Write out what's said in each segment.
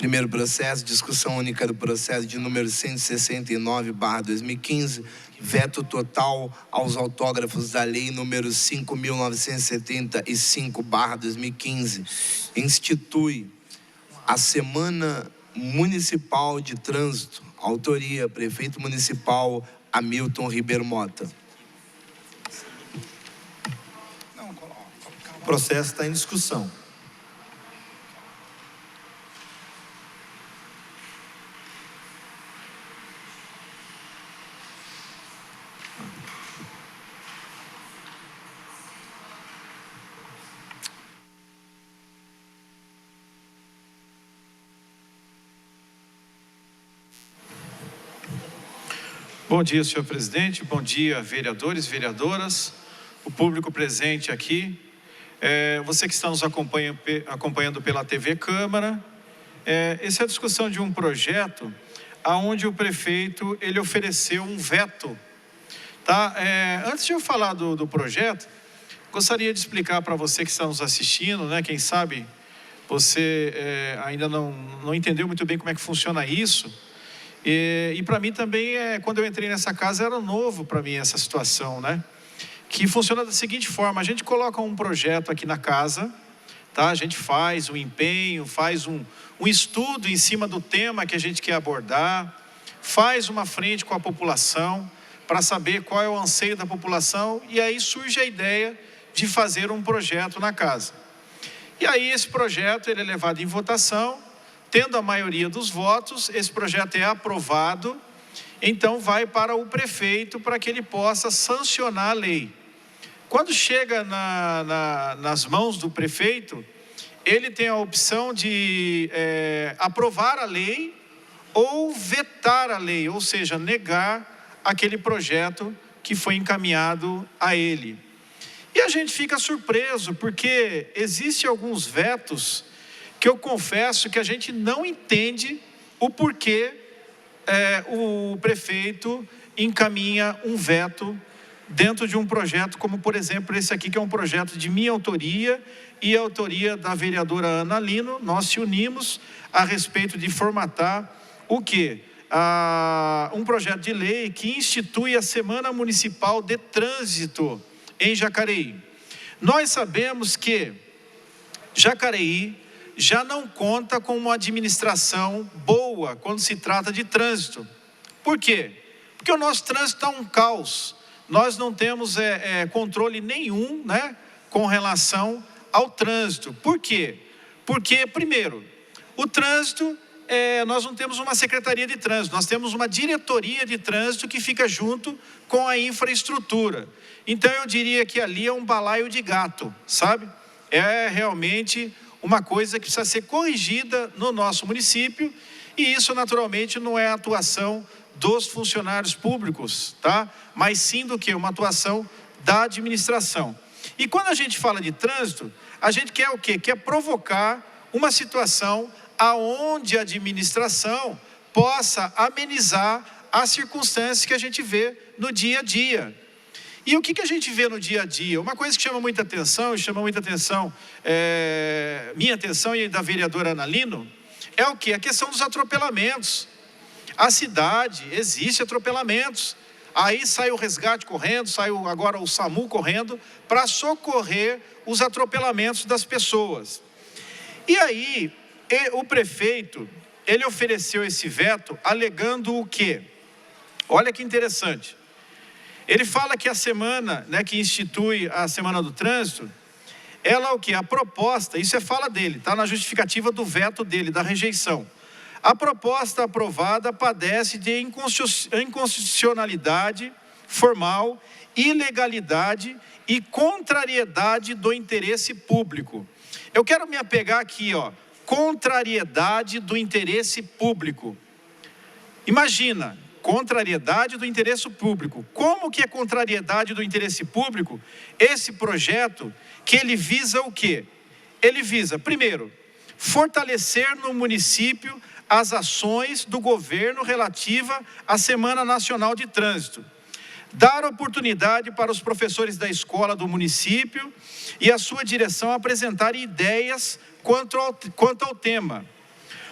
Primeiro processo, discussão única do processo de número 169/2015, veto total aos autógrafos da lei número 5.975/2015. Institui a Semana Municipal de Trânsito, autoria, prefeito municipal Hamilton Ribeiro Mota. O processo está em discussão. Bom dia, senhor presidente. Bom dia, vereadores, vereadoras, o público presente aqui. Você que está nos acompanhando pela TV Câmara. Essa é a discussão de um projeto onde o prefeito ele ofereceu um veto. Tá? Antes de eu falar do projeto, gostaria de explicar para você que está nos assistindo, né? Quem sabe você ainda não entendeu muito bem como é que funciona isso. E para mim também, quando eu entrei nessa casa, era novo para mim essa situação, né? Que funciona da seguinte forma: a gente coloca um projeto aqui na casa, tá? A gente faz um empenho, faz um estudo em cima do tema que a gente quer abordar, faz uma frente com a população para saber qual é o anseio da população, e aí surge a ideia de fazer um projeto na casa. E aí esse projeto ele é levado em votação. Tendo a maioria dos votos, esse projeto é aprovado, então vai para o prefeito para que ele possa sancionar a lei. Quando chega nas mãos do prefeito, ele tem a opção de aprovar a lei ou vetar a lei, ou seja, negar aquele projeto que foi encaminhado a ele. E a gente fica surpreso, porque existem alguns vetos que eu confesso que a gente não entende o porquê o prefeito encaminha um veto dentro de um projeto como, por exemplo, esse aqui, que é um projeto de minha autoria e a autoria da vereadora Ana Lino. Nós se unimos a respeito de formatar o quê? Um projeto de lei que institui a Semana Municipal de Trânsito em Jacareí. Nós sabemos que Jacareí já não conta com uma administração boa quando se trata de trânsito. Por quê? Porque o nosso trânsito está um caos. Nós não temos controle nenhum, né, com relação ao trânsito. Por quê? Porque, primeiro, o trânsito, nós não temos uma secretaria de trânsito, nós temos uma diretoria de trânsito que fica junto com a infraestrutura. Então eu diria que ali é um balaio de gato, sabe? É realmente uma coisa que precisa ser corrigida no nosso município, e isso naturalmente não é a atuação dos funcionários públicos, tá? Mas sim do que? Uma atuação da administração. E quando a gente fala de trânsito, a gente quer o quê? Quer provocar uma situação aonde a administração possa amenizar as circunstâncias que a gente vê no dia a dia. E o que a gente vê no dia a dia? Uma coisa que chama muita atenção, minha atenção e da vereadora Ana Lino, é o quê? A questão dos atropelamentos. A cidade, existe atropelamentos. Aí sai o resgate correndo, sai agora o SAMU correndo, para socorrer os atropelamentos das pessoas. E aí, o prefeito, ele ofereceu esse veto alegando o quê? Olha que interessante. Ele fala que a semana, né, que institui a Semana do Trânsito, ela o quê? A proposta, isso é fala dele, está na justificativa do veto dele, da rejeição. A proposta aprovada padece de inconstitucionalidade formal, ilegalidade e contrariedade do interesse público. Eu quero me apegar aqui, ó, contrariedade do interesse público. Imagina, contrariedade do interesse público. Como que é contrariedade do interesse público? Esse projeto que ele visa o quê? Ele visa, primeiro, fortalecer no município as ações do governo relativa à Semana Nacional de Trânsito. Dar oportunidade para os professores da escola do município e a sua direção apresentarem ideias quanto ao tema.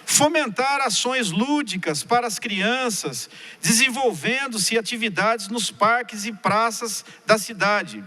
Fomentar ações lúdicas para as crianças, desenvolvendo-se atividades nos parques e praças da cidade.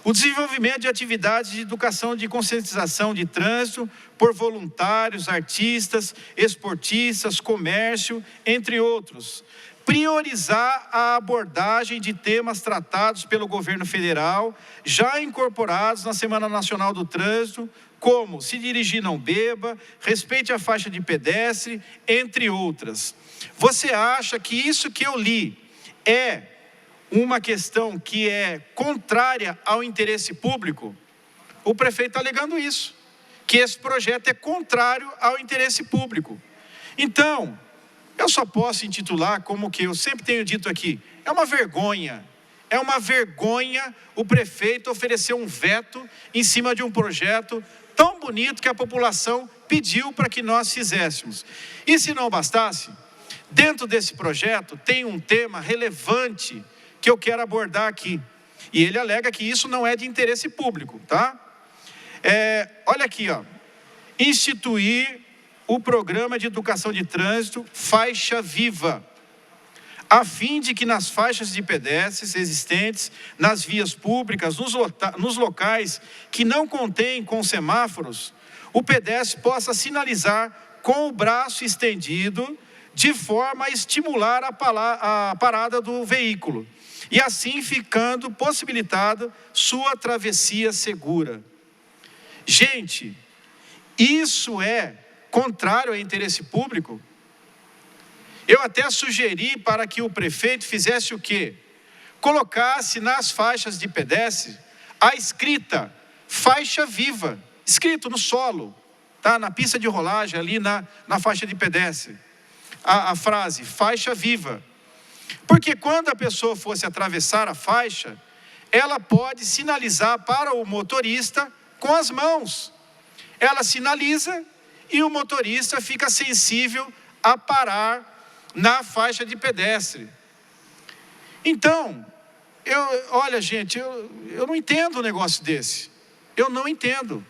O desenvolvimento de atividades de educação de conscientização de trânsito por voluntários, artistas, esportistas, comércio, entre outros. Priorizar a abordagem de temas tratados pelo governo federal, já incorporados na Semana Nacional do Trânsito, como se dirigir não beba, respeite a faixa de pedestre, entre outras. Você acha que isso que eu li é uma questão que é contrária ao interesse público? O prefeito está alegando isso, que esse projeto é contrário ao interesse público. Então, eu só posso intitular como que eu sempre tenho dito aqui, é uma vergonha o prefeito oferecer um veto em cima de um projeto tão bonito que a população pediu para que nós fizéssemos. E se não bastasse, dentro desse projeto tem um tema relevante que eu quero abordar aqui. E ele alega que isso não é de interesse público, tá? Olha aqui, ó. Instituir o programa de educação de trânsito Faixa Viva, a fim de que nas faixas de pedestres existentes, nas vias públicas, nos locais que não contêm com semáforos, o pedestre possa sinalizar com o braço estendido, de forma a estimular a parada do veículo, e assim ficando possibilitado sua travessia segura. Gente, isso é contrário ao interesse público? Eu até sugeri para que o prefeito fizesse o quê? Colocasse nas faixas de pedestre a escrita faixa viva, escrito no solo, tá? Na pista de rolagem, ali na faixa de pedestre. A frase faixa viva. Porque quando a pessoa fosse atravessar a faixa, ela pode sinalizar para o motorista com as mãos. Ela sinaliza e o motorista fica sensível a parar na faixa de pedestre. Então, olha gente, eu não entendo um negócio desse. Eu não entendo.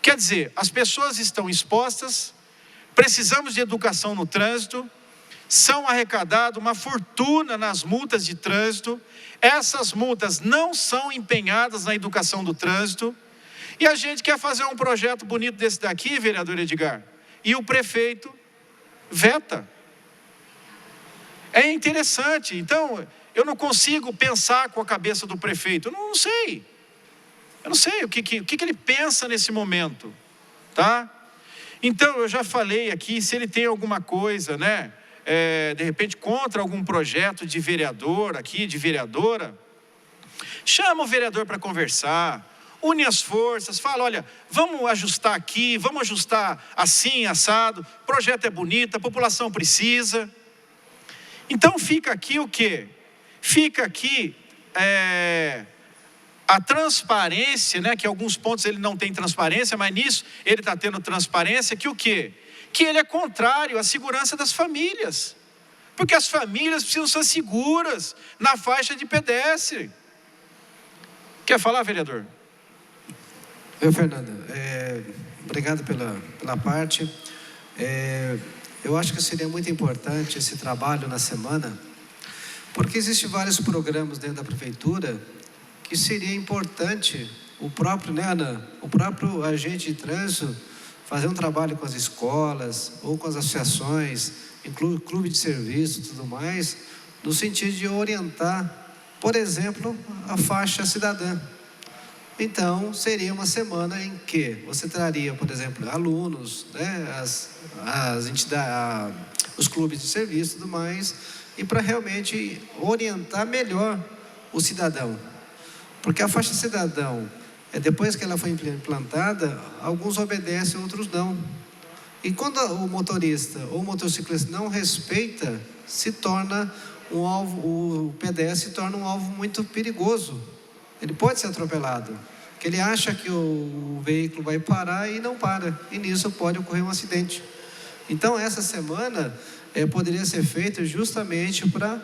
Quer dizer, as pessoas estão expostas, precisamos de educação no trânsito, são arrecadadas uma fortuna nas multas de trânsito, essas multas não são empenhadas na educação do trânsito, e a gente quer fazer um projeto bonito desse daqui, vereador Edgar, e o prefeito veta. É interessante. Então, eu não consigo pensar com a cabeça do prefeito. Eu não sei o que ele pensa nesse momento, tá? Então, eu já falei aqui, se ele tem alguma coisa, né, de repente contra algum projeto de vereador aqui, de vereadora, chama o vereador para conversar, une as forças, fala, olha, vamos ajustar aqui, vamos ajustar assim, assado, o projeto é bonito, a população precisa. Então fica aqui o quê? Fica aqui a transparência, né? Que em alguns pontos ele não tem transparência, mas nisso ele está tendo transparência, que o quê? Que ele é contrário à segurança das famílias. Porque as famílias precisam ser seguras na faixa de pedestre. Quer falar, vereador? Fernanda, obrigado pela parte. Eu acho que seria muito importante esse trabalho na semana, porque existem vários programas dentro da prefeitura que seria importante o próprio, né, Ana, o próprio agente de trânsito fazer um trabalho com as escolas ou com as associações, inclui clube de serviço e tudo mais, no sentido de orientar, por exemplo, a faixa cidadã. Então, seria uma semana em que você traria, por exemplo, alunos, né, as entidades, os clubes de serviço e tudo mais, e para realmente orientar melhor o cidadão. Porque a faixa cidadão, depois que ela foi implantada, alguns obedecem, outros não. E quando o motorista ou o motociclista não respeita, se torna um alvo, o pedestre se torna um alvo muito perigoso. Ele pode ser atropelado, porque ele acha que o veículo vai parar e não para, e nisso pode ocorrer um acidente. Então essa semana poderia ser feita justamente para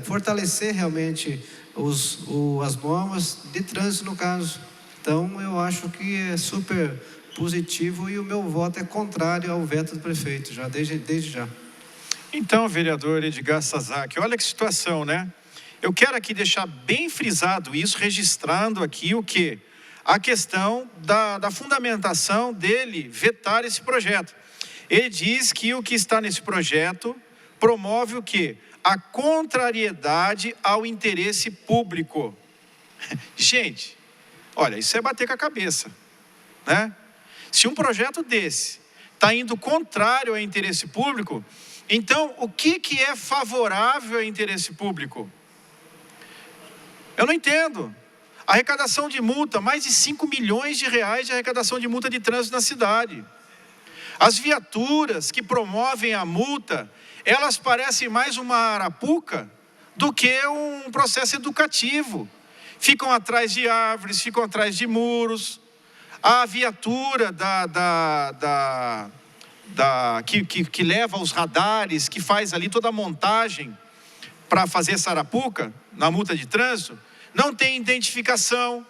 fortalecer realmente as normas de trânsito no caso. Então eu acho que é super positivo e o meu voto é contrário ao veto do prefeito, já desde já. Então, vereador Edgar Sasaki, olha que situação, né? Eu quero aqui deixar bem frisado isso, registrando aqui o quê? A questão da fundamentação dele vetar esse projeto. Ele diz que o que está nesse projeto promove o quê? A contrariedade ao interesse público. Gente, olha, isso é bater com a cabeça, né? Se um projeto desse está indo contrário ao interesse público, então o que é favorável ao interesse público? Eu não entendo. Arrecadação de multa, mais de 5 milhões de reais de arrecadação de multa de trânsito na cidade. As viaturas que promovem a multa, elas parecem mais uma arapuca do que um processo educativo. Ficam atrás de árvores, ficam atrás de muros. A viatura que leva os radares, que faz ali toda a montagem para fazer essa arapuca na multa de trânsito, não tem identificação.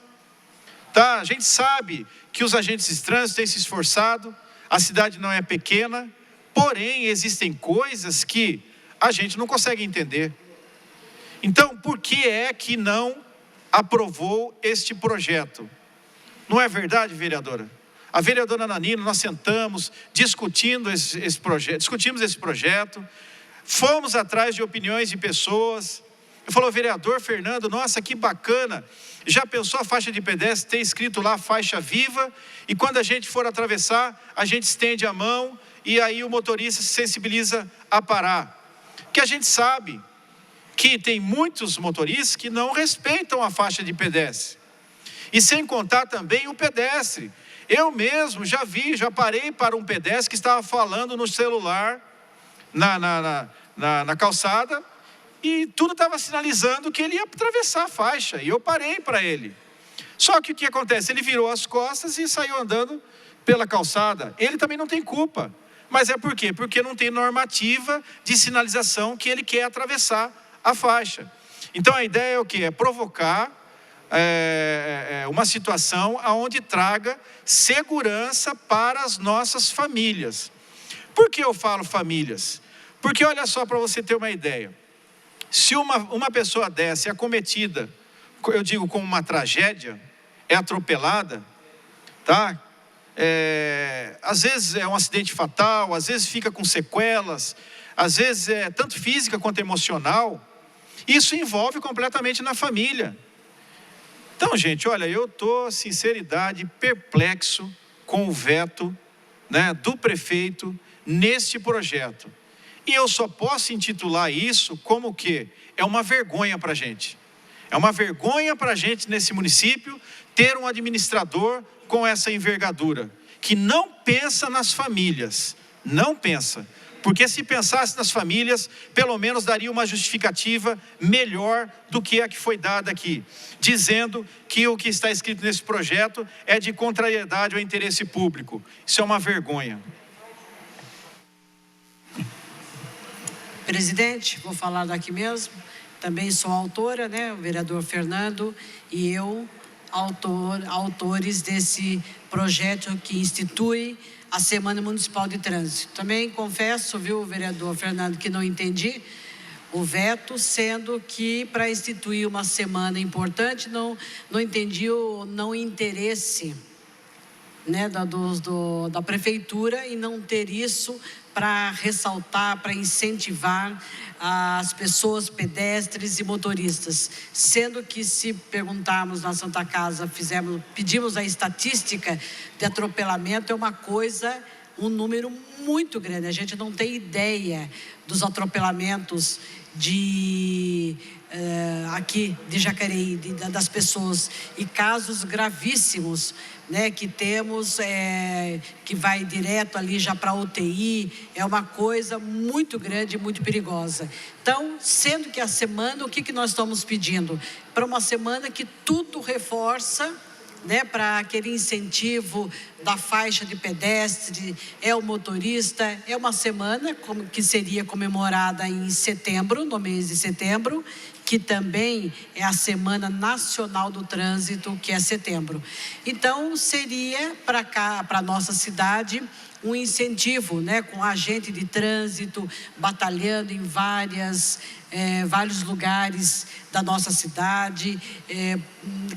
Tá? A gente sabe que os agentes de trânsito têm se esforçado, a cidade não é pequena, porém existem coisas que a gente não consegue entender. Então, por que é que não aprovou este projeto? Não é verdade, vereadora? A vereadora Nanino, nós sentamos, discutimos esse projeto, fomos atrás de opiniões de pessoas. Eu falou, vereador Fernando, nossa, que bacana, já pensou a faixa de pedestre, ter escrito lá faixa viva, e quando a gente for atravessar, a gente estende a mão, e aí o motorista se sensibiliza a parar. Porque a gente sabe que tem muitos motoristas que não respeitam a faixa de pedestre. E sem contar também o pedestre. Eu mesmo já parei para um pedestre que estava falando no celular, na calçada, e tudo estava sinalizando que ele ia atravessar a faixa, e eu parei para ele. Só que o que acontece? Ele virou as costas e saiu andando pela calçada. Ele também não tem culpa. Mas é por quê? Porque não tem normativa de sinalização que ele quer atravessar a faixa. Então a ideia é o quê? É provocar uma situação onde traga segurança para as nossas famílias. Por que eu falo famílias? Porque olha só, para você ter uma ideia. Se uma pessoa dessa é acometida, eu digo com uma tragédia, é atropelada, tá? Às vezes é um acidente fatal, às vezes fica com sequelas, às vezes é tanto física quanto emocional. Isso envolve completamente na família. Então, gente, olha, eu estou, sinceridade, perplexo com o veto, né, do prefeito neste projeto. E eu só posso intitular isso como o quê? É uma vergonha para a gente. É uma vergonha para a gente nesse município ter um administrador com essa envergadura, que não pensa nas famílias, não pensa. Porque se pensasse nas famílias, pelo menos daria uma justificativa melhor do que a que foi dada aqui, dizendo que o que está escrito nesse projeto é de contrariedade ao interesse público. Isso é uma vergonha. Presidente, vou falar daqui mesmo. Também sou autora, né? O vereador Fernando e eu, autores desse projeto que institui a Semana Municipal de Trânsito. Também confesso, viu, vereador Fernando, que não entendi o veto, sendo que para instituir uma semana importante, não entendi o não interesse, né, da prefeitura em não ter isso para ressaltar, para incentivar as pessoas, pedestres e motoristas. Sendo que se perguntarmos na Santa Casa, pedimos a estatística de atropelamento, é uma coisa, um número muito grande. A gente não tem ideia dos atropelamentos aqui de Jacareí, das pessoas, e casos gravíssimos, né, que temos, que vai direto ali já para a UTI, é uma coisa muito grande e muito perigosa. Então, sendo que a semana, o que nós estamos pedindo? Para uma semana que tudo reforça né, para aquele incentivo da faixa de pedestre, é o motorista. É uma semana que seria comemorada em setembro, no mês de setembro, que também é a Semana Nacional do Trânsito, que é setembro. Então, seria para cá, para a nossa cidade, um incentivo, né, com agente de trânsito, batalhando em vários lugares da nossa cidade.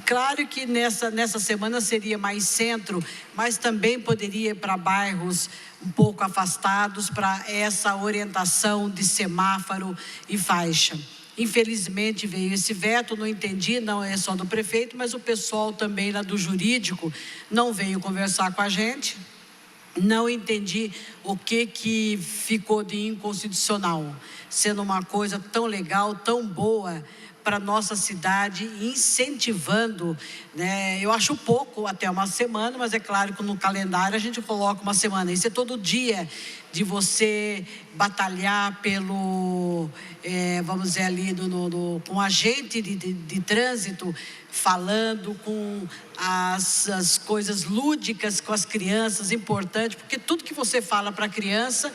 Claro que nessa semana seria mais centro, mas também poderia ir para bairros um pouco afastados para essa orientação de semáforo e faixa. Infelizmente veio esse veto, não entendi, não é só do prefeito, mas o pessoal também lá do jurídico não veio conversar com a gente. Não entendi o que ficou de inconstitucional, sendo uma coisa tão legal, tão boa para a nossa cidade, incentivando, né? Eu acho pouco até uma semana, mas é claro que no calendário a gente coloca uma semana. Isso é todo dia de você batalhar pelo, vamos dizer ali, com agente de trânsito, falando com as coisas lúdicas com as crianças, importante, porque tudo que você fala para a criança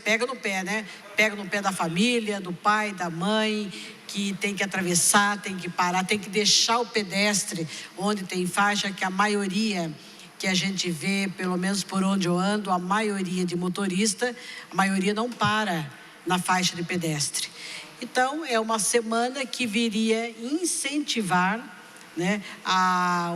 pega no pé, né? Pega no pé da família, do pai, da mãe, que tem que atravessar, tem que parar, tem que deixar o pedestre onde tem faixa, que a maioria que a gente vê, pelo menos por onde eu ando, a maioria de motorista, a maioria não para na faixa de pedestre. Então, é uma semana que viria incentivar, né,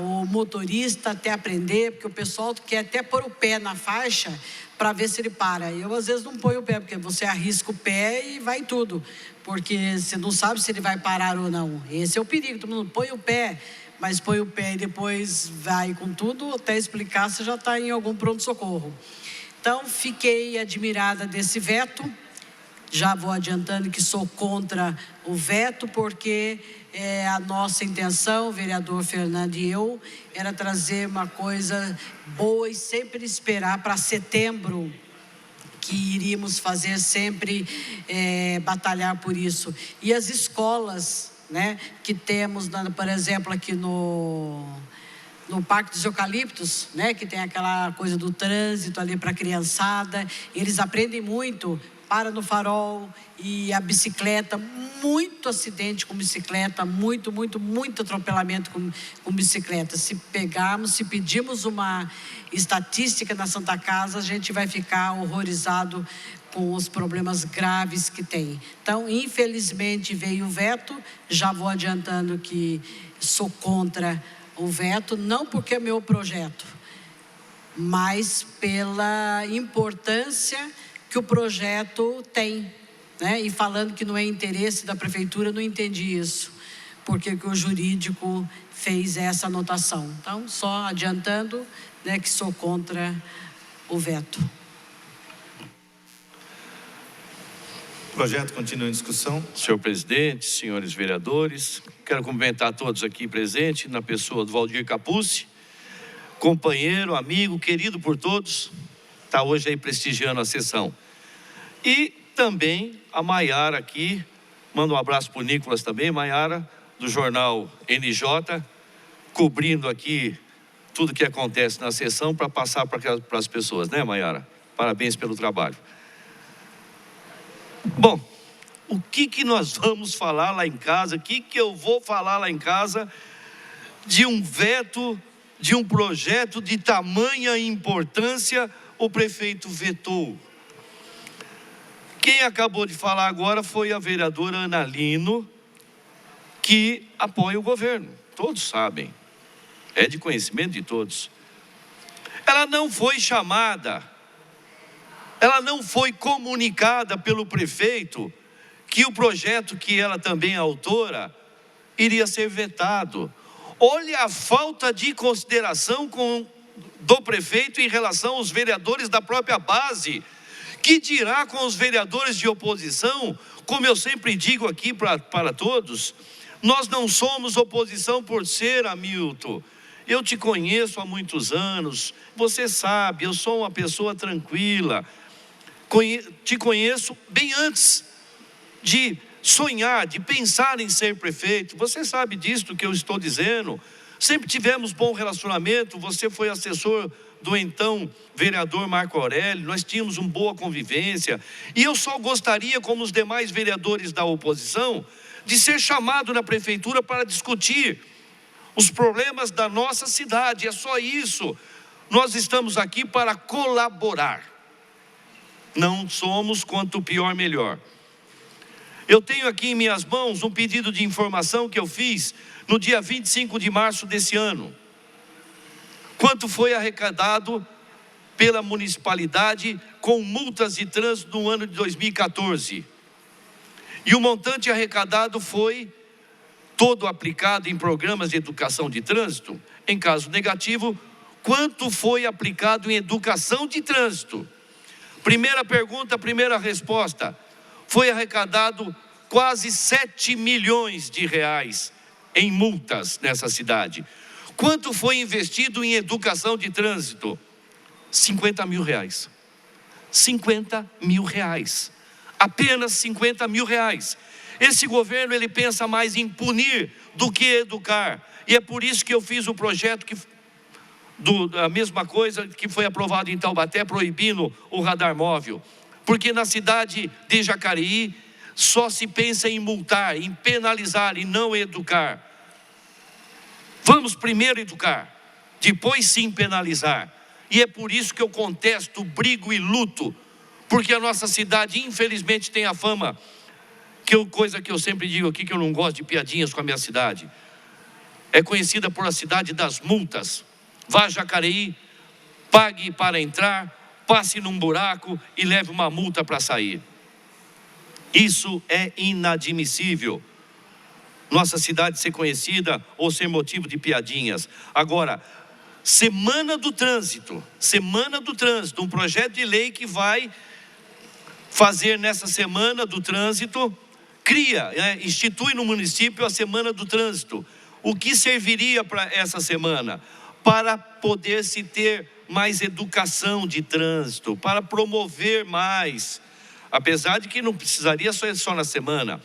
o motorista até aprender, porque o pessoal quer até pôr o pé na faixa para ver se ele para. Eu, às vezes, não ponho o pé, porque você arrisca o pé e vai tudo, porque você não sabe se ele vai parar ou não. Esse é o perigo, todo mundo põe o pé, mas põe o pé e depois vai com tudo, até explicar, você já está em algum pronto-socorro. Então, fiquei admirada desse veto. Já vou adiantando que sou contra o veto, porque a nossa intenção, o vereador Fernando e eu, era trazer uma coisa boa e sempre esperar para setembro, que iríamos fazer sempre, batalhar por isso. E as escolas, né, que temos, por exemplo, aqui no Parque dos Eucaliptos, né, que tem aquela coisa do trânsito ali para a criançada, eles aprendem muito, para no farol, e a bicicleta, muito acidente com bicicleta, muito atropelamento com bicicleta. Se pedirmos uma estatística na Santa Casa, a gente vai ficar horrorizado com os problemas graves que tem. Então, infelizmente, veio o veto. Já vou adiantando que sou contra o veto, não porque é meu projeto, mas pela importância que o projeto tem, né? E falando que não é interesse da prefeitura, não entendi isso, porque o jurídico fez essa anotação. Então, só adiantando, né, que sou contra o veto. O projeto continua em discussão. Senhor presidente, senhores vereadores, quero cumprimentar todos aqui presentes, na pessoa do Valdir Capucci, companheiro, amigo, querido por todos, está hoje aí prestigiando a sessão. E também a Maiara aqui, mando um abraço para o Nicolas também, Maiara, do jornal NJ, cobrindo aqui tudo que acontece na sessão para passar para as pessoas, né, Maiara? Parabéns pelo trabalho. Bom, o que nós vamos falar lá em casa, o que eu vou falar lá em casa de um veto, de um projeto de tamanha importância, o prefeito vetou. Quem acabou de falar agora foi a vereadora Ana Lino, que apoia o governo, todos sabem, é de conhecimento de todos. Ela não foi chamada, ela não foi comunicada pelo prefeito que o projeto que ela também é autora iria ser vetado. Olha a falta de consideração do prefeito em relação aos vereadores da própria base. Que dirá com os vereadores de oposição? Como eu sempre digo aqui para todos, nós não somos oposição por ser, Hamilton. Eu te conheço há muitos anos, você sabe, eu sou uma pessoa tranquila. Te conheço bem antes de sonhar, de pensar em ser prefeito. Você sabe disso que eu estou dizendo. Sempre tivemos bom relacionamento, você foi assessor do então vereador Marco Aurélio, nós tínhamos uma boa convivência, e eu só gostaria, como os demais vereadores da oposição, de ser chamado na prefeitura para discutir os problemas da nossa cidade, é só isso. Nós estamos aqui para colaborar, não somos quanto pior melhor. Eu tenho aqui em minhas mãos um pedido de informação que eu fiz no dia 25 de março desse ano. Quanto foi arrecadado pela municipalidade com multas de trânsito no ano de 2014. E o montante arrecadado foi todo aplicado em programas de educação de trânsito. Em caso negativo, quanto foi aplicado em educação de trânsito? Primeira pergunta, primeira resposta. Foi arrecadado quase 7 milhões de reais em multas nessa cidade. Quanto foi investido em educação de trânsito? 50 mil reais. 50 mil reais. Apenas 50 mil reais. Esse governo, ele pensa mais em punir do que educar. E é por isso que eu fiz o projeto a mesma coisa que foi aprovado em Taubaté, proibindo o radar móvel. Porque na cidade de Jacareí, só se pensa em multar, em penalizar e não educar. Vamos primeiro educar, depois sim penalizar. E é por isso que eu contesto, brigo e luto, porque a nossa cidade, infelizmente, tem a fama, coisa que eu sempre digo aqui, que eu não gosto de piadinhas com a minha cidade. É conhecida por a cidade das multas. Vá a Jacareí, pague para entrar, passe num buraco e leve uma multa para sair. Isso é inadmissível. Nossa cidade ser conhecida ou ser motivo de piadinhas. Agora, Semana do Trânsito, um projeto de lei que vai fazer nessa Semana do Trânsito, institui no município a Semana do Trânsito. O que serviria para essa semana? Para poder se ter mais educação de trânsito, para promover mais, apesar de que não precisaria só na semana.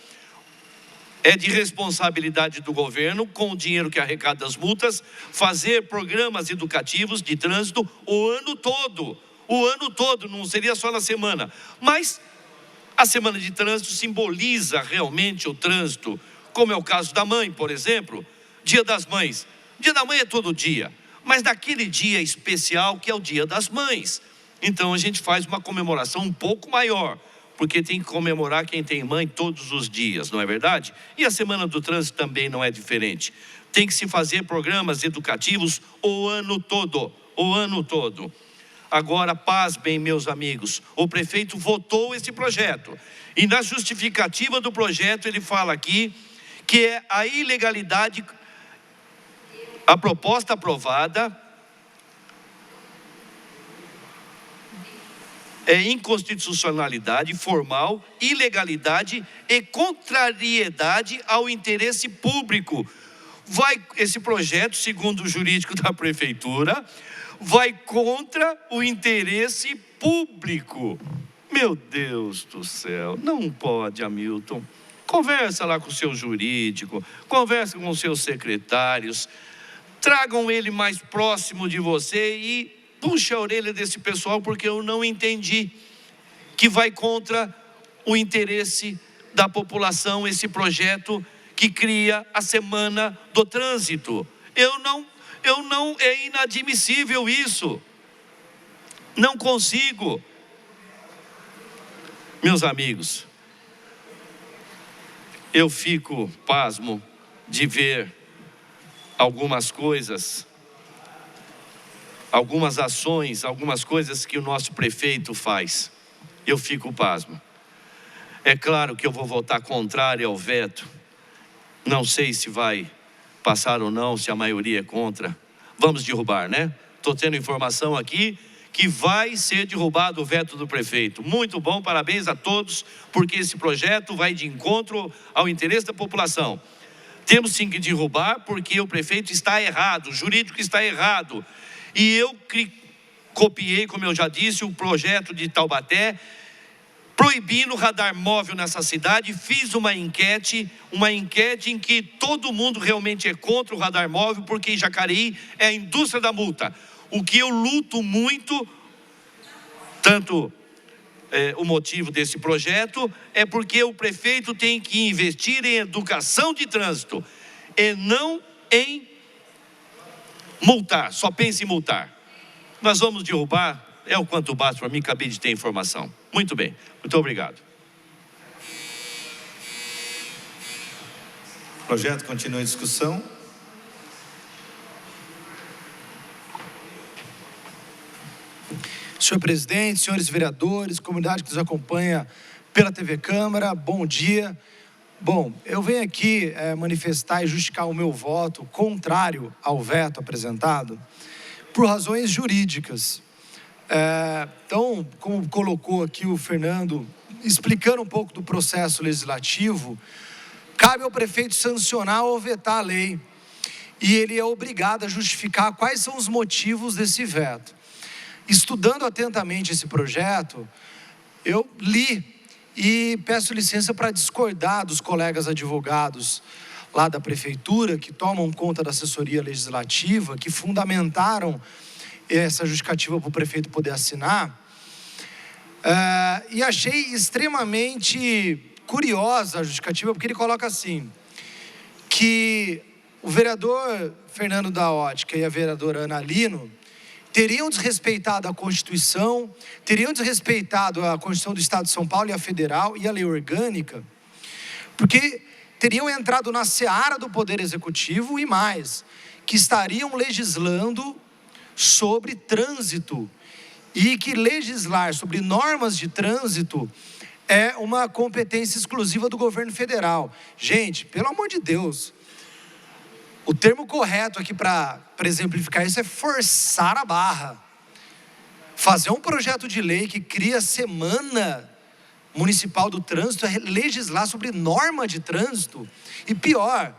É de responsabilidade do governo, com o dinheiro que arrecada das multas, fazer programas educativos de trânsito o ano todo. O ano todo, não seria só na semana. Mas a semana de trânsito simboliza realmente o trânsito, como é o caso da mãe, por exemplo, Dia das Mães. Dia da Mãe é todo dia, mas naquele dia especial que é o Dia das Mães. Então a gente faz uma comemoração um pouco maior, porque tem que comemorar quem tem mãe todos os dias, não é verdade? E a Semana do Trânsito também não é diferente. Tem que se fazer programas educativos o ano todo, Agora, pasmem, meus amigos, o prefeito votou esse projeto. E na justificativa do projeto ele fala aqui que é a ilegalidade, a proposta aprovada é inconstitucionalidade formal, ilegalidade e contrariedade ao interesse público. Esse projeto, segundo o jurídico da prefeitura, vai contra o interesse público. Meu Deus do céu, não pode, Hamilton. Conversa lá com o seu jurídico, conversa com os seus secretários, tragam ele mais próximo de você e puxa a orelha desse pessoal, porque eu não entendi que vai contra o interesse da população esse projeto que cria a Semana do Trânsito. É inadmissível isso. Não consigo. Meus amigos, eu fico pasmo de ver algumas coisas, algumas ações, algumas coisas que o nosso prefeito faz. Eu fico pasmo. É claro que eu vou votar contrário ao veto. Não sei se vai passar ou não, se a maioria é contra. Vamos derrubar, né? Estou tendo informação aqui que vai ser derrubado o veto do prefeito. Muito bom, parabéns a todos, porque esse projeto vai de encontro ao interesse da população. Temos sim que derrubar, porque o prefeito está errado, o jurídico está errado. E eu copiei, como eu já disse, o projeto de Taubaté, proibindo o radar móvel nessa cidade. Fiz uma enquete em que todo mundo realmente é contra o radar móvel, porque em Jacareí é a indústria da multa. O que eu luto muito, tanto o motivo desse projeto, é porque o prefeito tem que investir em educação de trânsito e não em multar, só pensa em multar. Nós vamos derrubar, é o quanto basta para mim, acabei de ter informação. Muito bem, muito obrigado. O projeto continua em discussão. Senhor presidente, senhores vereadores, comunidade que nos acompanha pela TV Câmara, bom dia. Bom, eu venho aqui manifestar e justificar o meu voto contrário ao veto apresentado por razões jurídicas. Então, como colocou aqui o Fernando, explicando um pouco do processo legislativo, cabe ao prefeito sancionar ou vetar a lei. E ele é obrigado a justificar quais são os motivos desse veto. Estudando atentamente esse projeto, eu li e peço licença para discordar dos colegas advogados lá da prefeitura, que tomam conta da assessoria legislativa, que fundamentaram essa justificativa para o prefeito poder assinar. E achei extremamente curiosa a justificativa, porque ele coloca assim, que o vereador Fernando da Ótica e a vereadora Ana Lino teriam desrespeitado a Constituição, teriam desrespeitado a Constituição do Estado de São Paulo e a Federal e a lei orgânica, porque teriam entrado na seara do Poder Executivo e mais, que estariam legislando sobre trânsito e que legislar sobre normas de trânsito é uma competência exclusiva do governo federal. Gente, pelo amor de Deus, o termo correto aqui para exemplificar isso é forçar a barra. Fazer um projeto de lei que cria a Semana Municipal do Trânsito é legislar sobre norma de trânsito. E pior,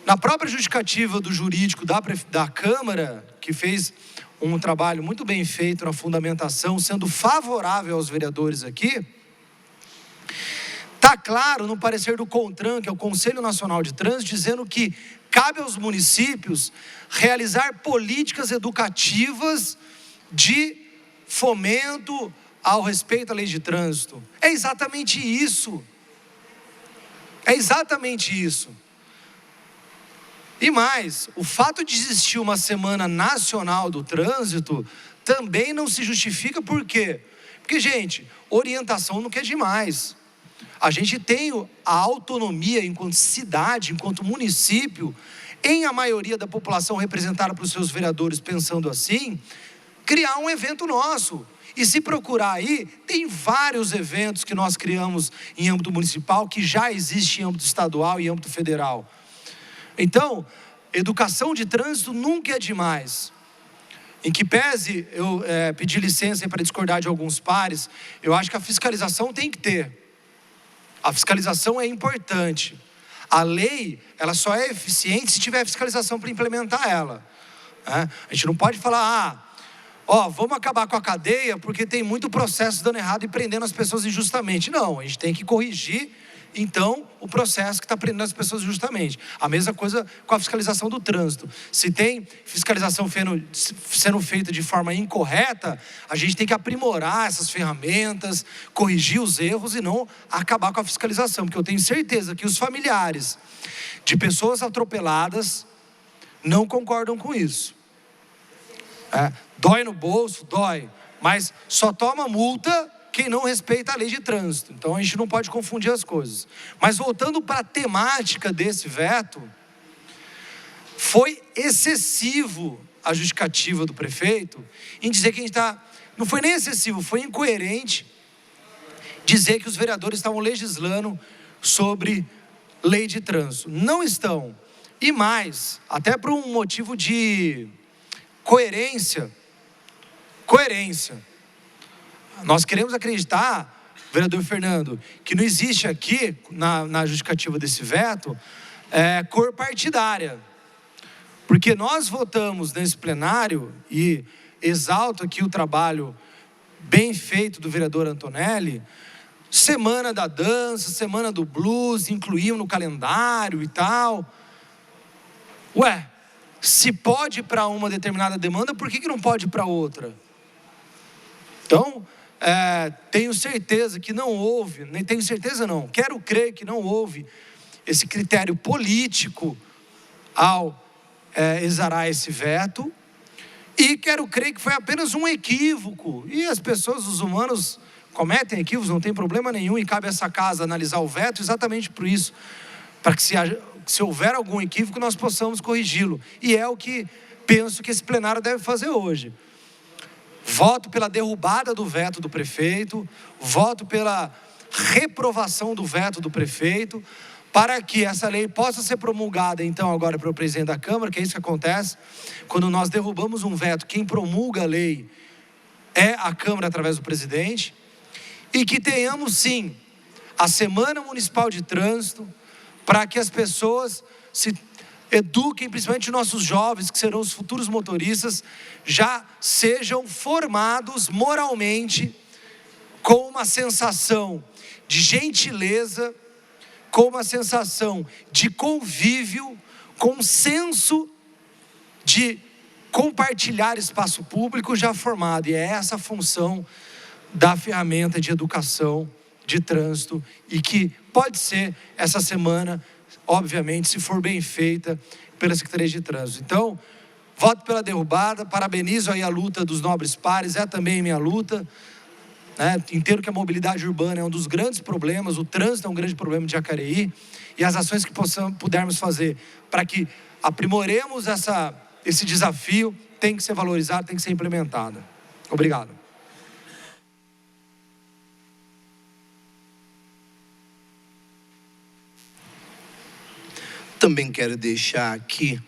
na própria justificativa do jurídico da Câmara, que fez um trabalho muito bem feito na fundamentação, sendo favorável aos vereadores aqui, está claro no parecer do CONTRAN, que é o Conselho Nacional de Trânsito, dizendo que cabe aos municípios realizar políticas educativas de fomento ao respeito à lei de trânsito. É exatamente isso. É exatamente isso. E mais, o fato de existir uma Semana Nacional do Trânsito também não se justifica. Por quê? Porque, gente, orientação não quer demais. A gente tem a autonomia enquanto cidade, enquanto município, em a maioria da população representada pelos seus vereadores pensando assim, criar um evento nosso. E se procurar aí, tem vários eventos que nós criamos em âmbito municipal, que já existe em âmbito estadual e âmbito federal. Então, educação de trânsito nunca é demais. Em que pese eu pedir licença para discordar de alguns pares, eu acho que a fiscalização tem que ter. A fiscalização é importante. A lei, ela só é eficiente se tiver fiscalização para implementar ela. A gente não pode falar, vamos acabar com a cadeia porque tem muito processo dando errado e prendendo as pessoas injustamente. Não, a gente tem que corrigir, então, o processo que está prendendo as pessoas injustamente. A mesma coisa com a fiscalização do trânsito. Se tem fiscalização sendo feita de forma incorreta, a gente tem que aprimorar essas ferramentas, corrigir os erros e não acabar com a fiscalização. Porque eu tenho certeza que os familiares de pessoas atropeladas não concordam com isso. Dói no bolso, dói, mas só toma multa quem não respeita a lei de trânsito. Então a gente não pode confundir as coisas. Mas voltando para a temática desse veto, foi excessivo a justificativa do prefeito em dizer que a gente está... Não foi nem excessivo, foi incoerente dizer que os vereadores estavam legislando sobre lei de trânsito. Não estão. E mais, até por um motivo de coerência. Nós queremos acreditar, vereador Fernando, que não existe aqui, na justificativa desse veto, cor partidária. Porque nós votamos nesse plenário, e exalto aqui o trabalho bem feito do vereador Antonelli, semana da dança, semana do blues, incluíam no calendário e tal. Ué, se pode para uma determinada demanda, por que não pode para outra? Então, tenho certeza que não houve, nem tenho certeza não, quero crer que não houve esse critério político ao exarar esse veto, e quero crer que foi apenas um equívoco, e as pessoas, os humanos, cometem equívocos, não tem problema nenhum, e cabe a essa casa analisar o veto exatamente por isso, para que se houver algum equívoco, nós possamos corrigi-lo, e é o que penso que esse plenário deve fazer hoje. Voto pela derrubada do veto do prefeito, voto pela reprovação do veto do prefeito, para que essa lei possa ser promulgada, então, agora para o presidente da Câmara, que é isso que acontece, quando nós derrubamos um veto, quem promulga a lei é a Câmara através do presidente, e que tenhamos, sim, a Semana Municipal de Trânsito, para que as pessoas se eduquem, principalmente nossos jovens, que serão os futuros motoristas, já sejam formados moralmente, com uma sensação de gentileza, com uma sensação de convívio, com um senso de compartilhar espaço público já formado. E é essa a função da ferramenta de educação de trânsito, e que pode ser essa semana, obviamente, se for bem feita pela Secretaria de Trânsito. Então, voto pela derrubada, parabenizo aí a luta dos nobres pares, é também minha luta, entendo que a mobilidade urbana é um dos grandes problemas, o trânsito é um grande problema de Jacareí, e as ações que pudermos fazer para que aprimoremos esse desafio, tem que ser valorizado, tem que ser implementado. Obrigado. Também quero deixar aqui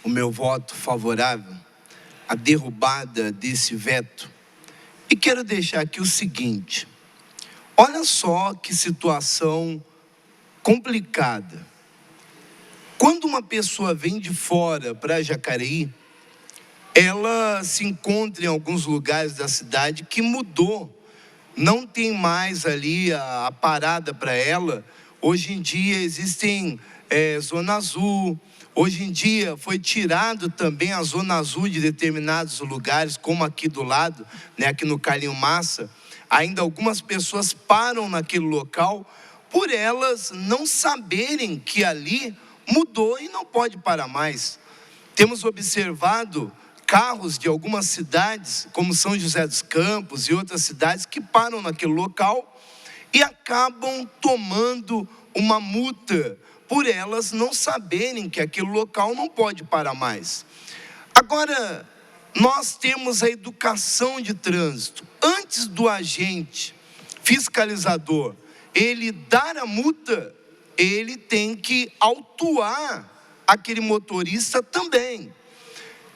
o meu voto favorável à derrubada desse veto. E quero deixar aqui o seguinte: olha só que situação complicada. Quando uma pessoa vem de fora para Jacareí, ela se encontra em alguns lugares da cidade que mudou. Não tem mais ali a parada para ela. Hoje em dia existem Zona Azul. Hoje em dia foi tirado também a Zona Azul de determinados lugares, como aqui do lado, aqui no Carlinho Massa. Ainda algumas pessoas param naquele local por elas não saberem que ali mudou e não pode parar mais. Temos observado carros de algumas cidades, como São José dos Campos e outras cidades, que param naquele local e acabam tomando uma multa por elas não saberem que aquele local não pode parar mais. Agora, nós temos a educação de trânsito. Antes do agente fiscalizador ele dar a multa, ele tem que autuar aquele motorista também.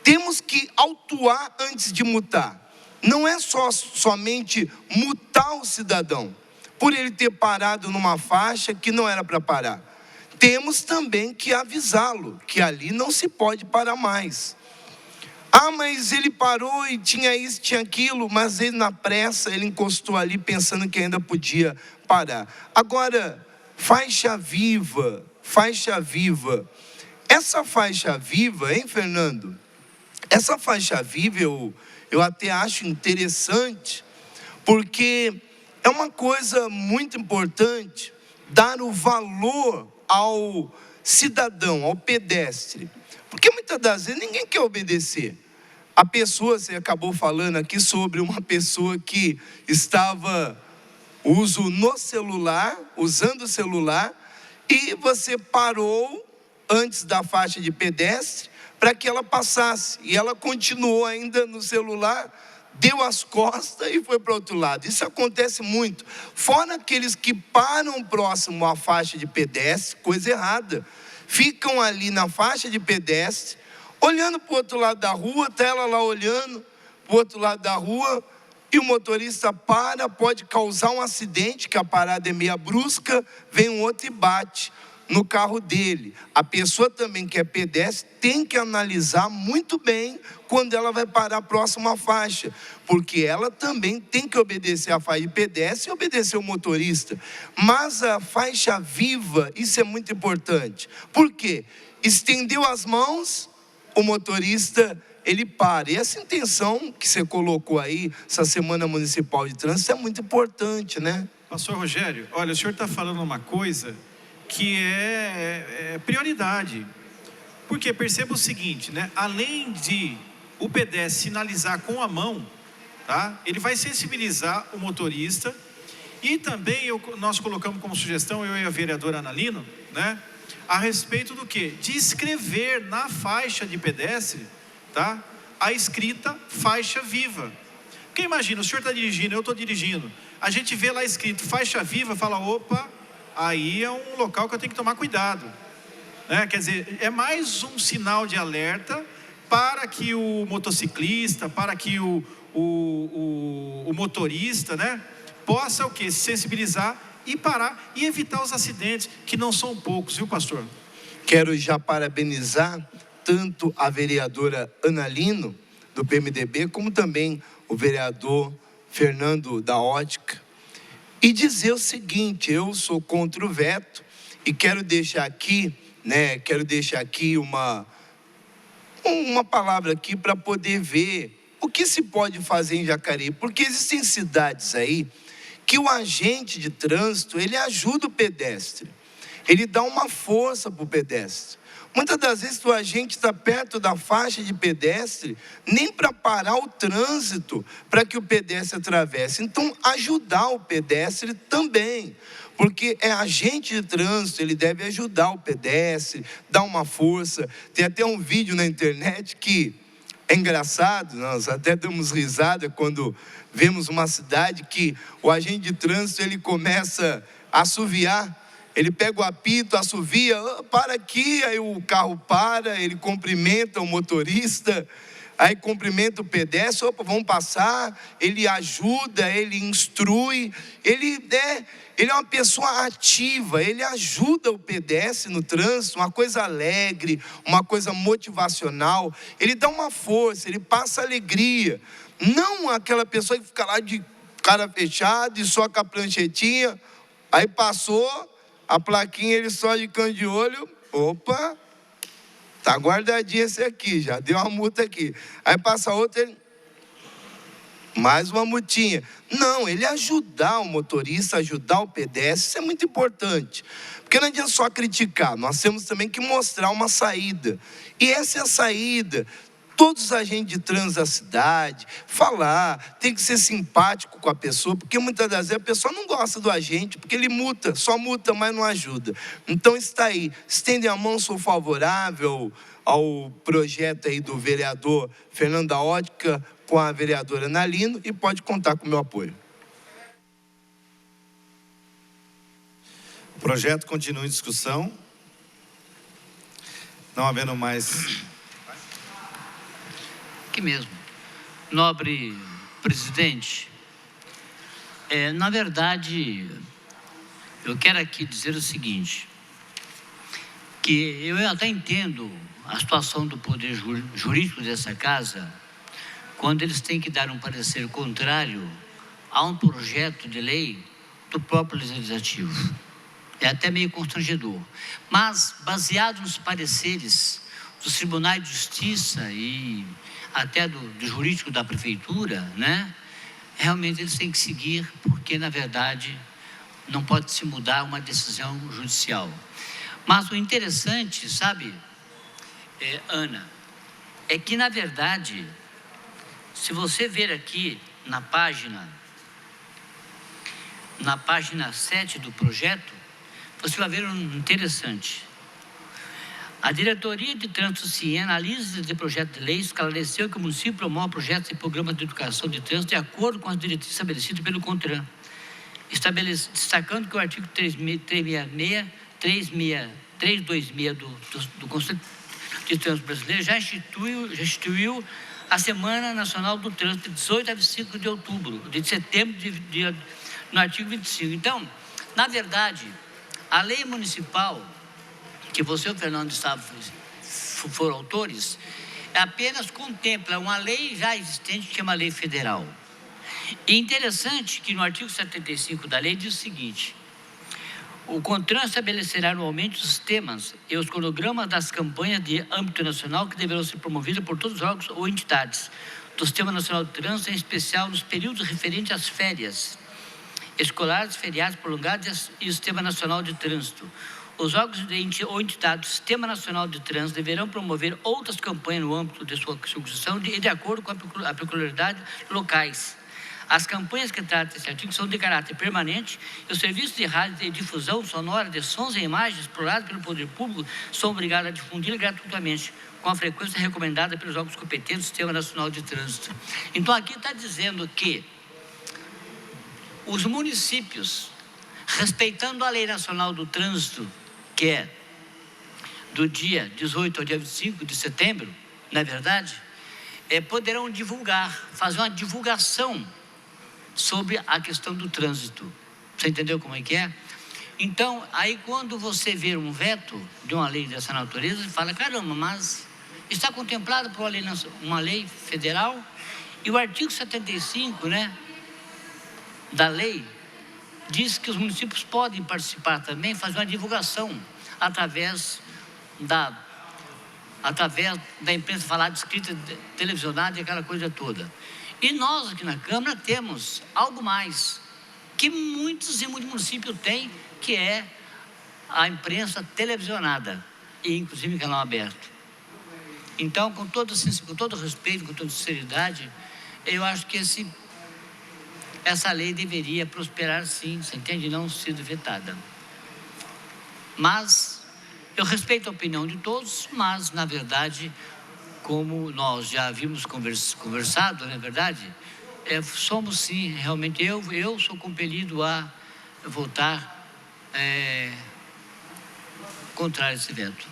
Temos que autuar antes de multar. Não é somente multar o cidadão por ele ter parado numa faixa que não era para parar. Temos também que avisá-lo que ali não se pode parar mais. Ah, mas ele parou e tinha isso, tinha aquilo, mas ele na pressa, ele encostou ali pensando que ainda podia parar. Agora, faixa viva. Essa faixa viva, hein, Fernando? Essa faixa viva eu até acho interessante, porque é uma coisa muito importante dar o valor ao cidadão, ao pedestre. Porque muitas das vezes ninguém quer obedecer. A pessoa, você acabou falando aqui sobre uma pessoa que estava usando o celular, e você parou antes da faixa de pedestre para que ela passasse. E ela continuou ainda no celular, deu as costas e foi para o outro lado. Isso acontece muito. Fora aqueles que param próximo à faixa de pedestre, coisa errada. Ficam ali na faixa de pedestre, olhando para o outro lado da rua, está ela lá olhando para o outro lado da rua, e o motorista para, pode causar um acidente, que a parada é meia brusca, vem um outro e bate no carro dele. A pessoa também que é pedestre tem que analisar muito bem quando ela vai parar próximo à faixa, porque ela também tem que obedecer a faixa de pedestre e obedecer o motorista. Mas a faixa viva, isso é muito importante. Por quê? Estendeu as mãos, o motorista, ele para. E essa intenção que você colocou aí, essa Semana Municipal de Trânsito, é muito importante, né? Pastor Rogério, olha, o senhor está falando uma coisa que é prioridade. Porque perceba o seguinte, né? Além de o pedestre sinalizar com a mão, tá? Ele vai sensibilizar o motorista e também nós colocamos como sugestão, eu e a vereadora Ana Lino, né? A respeito do quê? De escrever na faixa de pedestre, tá? A escrita faixa viva. Porque imagina, o senhor está dirigindo, eu estou dirigindo, a gente vê lá escrito faixa viva, fala, opa, aí é um local que eu tenho que tomar cuidado, né? Quer dizer, é mais um sinal de alerta para que o motociclista, para que o motorista, né, possa o quê? Se sensibilizar e parar e evitar os acidentes, que não são poucos, viu, pastor? Quero já parabenizar tanto a vereadora Ana Lino, do PMDB, como também o vereador Fernando da Ótica, e dizer o seguinte: eu sou contra o veto e quero deixar aqui, né, uma palavra aqui para poder ver o que se pode fazer em Jacareí, porque existem cidades aí que o agente de trânsito, ele ajuda o pedestre, ele dá uma força para o pedestre. Muitas das vezes o agente está perto da faixa de pedestre, nem para parar o trânsito, para que o pedestre atravesse. Então, ajudar o pedestre também, porque é agente de trânsito, ele deve ajudar o pedestre, dar uma força. Tem até um vídeo na internet que é engraçado, nós até damos risada quando vemos uma cidade que o agente de trânsito, ele começa a assoviar. Ele pega o apito, assovia, para aqui, aí o carro para, ele cumprimenta o motorista, aí cumprimenta o pedestre, opa, vamos passar, ele ajuda, ele instrui, ele é uma pessoa ativa, ele ajuda o pedestre no trânsito, uma coisa alegre, uma coisa motivacional, ele dá uma força, ele passa alegria, não aquela pessoa que fica lá de cara fechada e só com a pranchetinha, aí passou, a plaquinha, ele só de canto de olho, opa, tá guardadinho esse aqui, já deu uma multa aqui. Aí passa outro, ele, mais uma multinha. Não, ele ajudar o motorista, ajudar o pedestre, isso é muito importante. Porque não adianta só criticar, nós temos também que mostrar uma saída. E essa é a saída. Todos os agentes de trânsito da cidade, falar, tem que ser simpático com a pessoa, porque muitas das vezes a pessoa não gosta do agente, porque ele multa, só multa, mas não ajuda. Então está aí, estendem a mão, sou favorável ao projeto aí do vereador Fernando da Ótica com a vereadora Ana Lino e pode contar com o meu apoio. O projeto continua em discussão. Não havendo mais... Aqui mesmo. Nobre presidente, na verdade, eu quero aqui dizer o seguinte, que eu até entendo a situação do poder jurídico dessa casa, quando eles têm que dar um parecer contrário a um projeto de lei do próprio legislativo. É até meio constrangedor. Mas, baseado nos pareceres dos tribunais de justiça e até do jurídico da prefeitura, né? Realmente eles têm que seguir, porque na verdade não pode se mudar uma decisão judicial. Mas o interessante, sabe, Ana, é que na verdade, se você ver aqui na página 7 do projeto, você vai ver um interessante. A Diretoria de Trânsito CIE analisa de projeto de lei, esclareceu que o município promove projetos e programas de educação de trânsito de acordo com as diretrizes estabelecidas pelo CONTRAN, destacando que o artigo 326 do Conselho de Trânsito Brasileiro já instituiu a Semana Nacional do Trânsito de 18 a 25 de outubro, de setembro, no artigo 25. Então, na verdade, a lei municipal que você e o Fernando foram autores, apenas contempla uma lei já existente, que é uma lei federal. E interessante que no artigo 75 da lei diz o seguinte: o CONTRAN estabelecerá anualmente os temas e os cronogramas das campanhas de âmbito nacional que deverão ser promovidas por todos os órgãos ou entidades do Sistema Nacional de Trânsito, em especial nos períodos referentes às férias escolares, feriados prolongados e o Sistema Nacional de Trânsito. Os órgãos ou entidades do Sistema Nacional de Trânsito deverão promover outras campanhas no âmbito de sua execução de acordo com a peculiaridade locais. As campanhas que tratam desse artigo são de caráter permanente e os serviços de rádio de difusão sonora de sons e imagens explorados pelo poder público são obrigados a difundir gratuitamente, com a frequência recomendada pelos órgãos competentes do Sistema Nacional de Trânsito. Então, aqui está dizendo que os municípios, respeitando a Lei Nacional do Trânsito, que é do dia 18 ao dia 25 de setembro, na verdade, poderão divulgar, fazer uma divulgação sobre a questão do trânsito. Você entendeu como é que é? Então, aí quando você vê um veto de uma lei dessa natureza, você fala, caramba, mas está contemplado por uma lei federal, e o artigo 75, né, da lei, diz que os municípios podem participar também, fazer uma divulgação através da imprensa falada, escrita, televisionada e aquela coisa toda. E nós aqui na Câmara temos algo mais, que muitos municípios têm, que é a imprensa televisionada, e inclusive canal aberto. Então, com todo respeito, com toda sinceridade, eu acho que essa lei deveria prosperar sim, você entende? Não sido vetada. Mas eu respeito a opinião de todos, mas, na verdade, como nós já havíamos conversado, na verdade, somos sim, realmente, eu sou compelido a votar contrário a esse veto.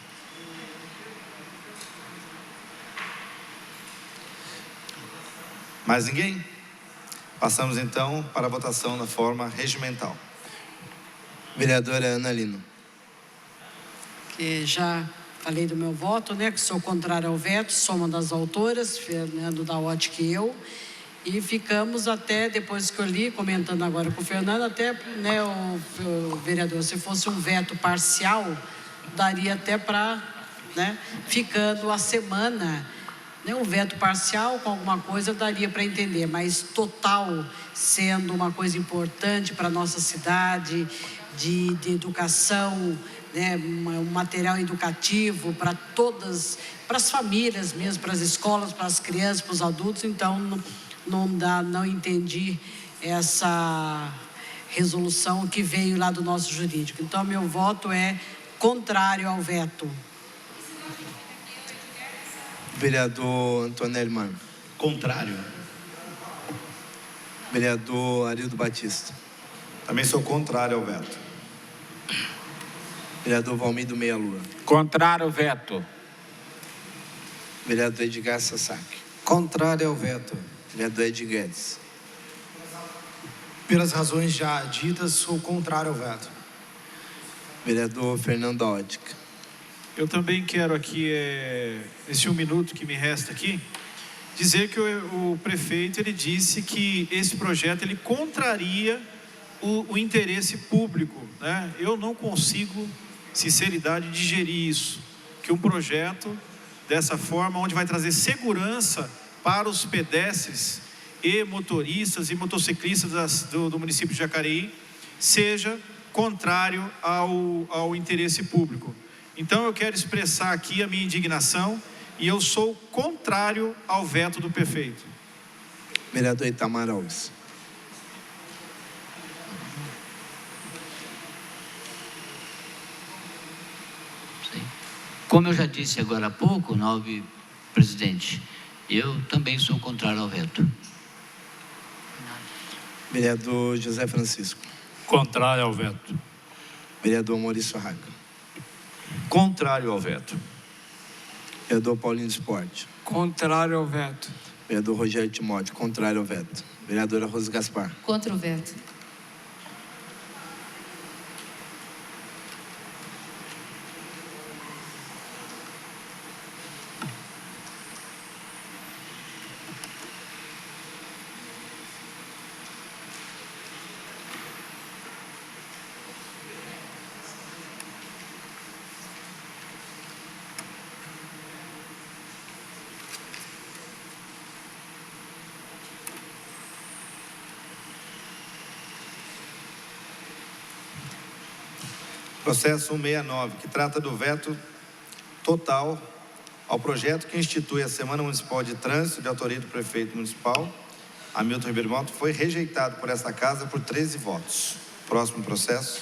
Mais ninguém? Passamos então para a votação na forma regimental. Vereadora Ana Lino. Que já falei do meu voto, né, que sou contrária ao veto, sou uma das autoras, Fernando Daotti e eu, e ficamos até, depois que eu li, comentando agora com o Fernando, até, né, o vereador, se fosse um veto parcial, daria até para, né, ficando a semana, né, um veto parcial com alguma coisa daria para entender, mas total, sendo uma coisa importante para a nossa cidade, de educação, né, um material educativo para todas, para as famílias mesmo, para as escolas, para as crianças, para os adultos. Então não entendi essa resolução que veio lá do nosso jurídico. Então meu voto é contrário ao veto. Vereador Antonelli Mano. Contrário. Vereador Arildo Batista. Também sou contrário ao veto. Vereador Valmir Meia Lua. Contrário ao veto. Vereador Edgar Sasaki. Contrário ao veto. Vereador Ed Guedes. Pelas razões já ditas, sou contrário ao veto. Vereador Fernando Daótica. Eu também quero aqui, esse 1 minuto que me resta aqui, dizer que o prefeito, ele disse que esse projeto, ele contraria o interesse público, né? Eu não consigo, sinceridade, digerir isso, que um projeto dessa forma, onde vai trazer segurança para os pedestres e motoristas e motociclistas do município de Jacareí, seja contrário ao interesse público. Então eu quero expressar aqui a minha indignação e eu sou contrário ao veto do prefeito. Vereador Itamar Alves. Como eu já disse agora há pouco, nobre presidente, eu também sou contrário ao veto. Vereador José Francisco. Contrário ao veto. Vereador Maurício Raga. Contrário ao veto. Vereador Paulinho Esporte. Contrário ao veto. Vereador Rogério Timóteo, contrário ao veto. Vereadora Rosa Gaspar. Contra o veto. Processo 169, que trata do veto total ao projeto que institui a Semana Municipal de Trânsito, de autoria do prefeito municipal, Hamilton Ribeiro Malta, foi rejeitado por esta casa por 13 votos. Próximo processo.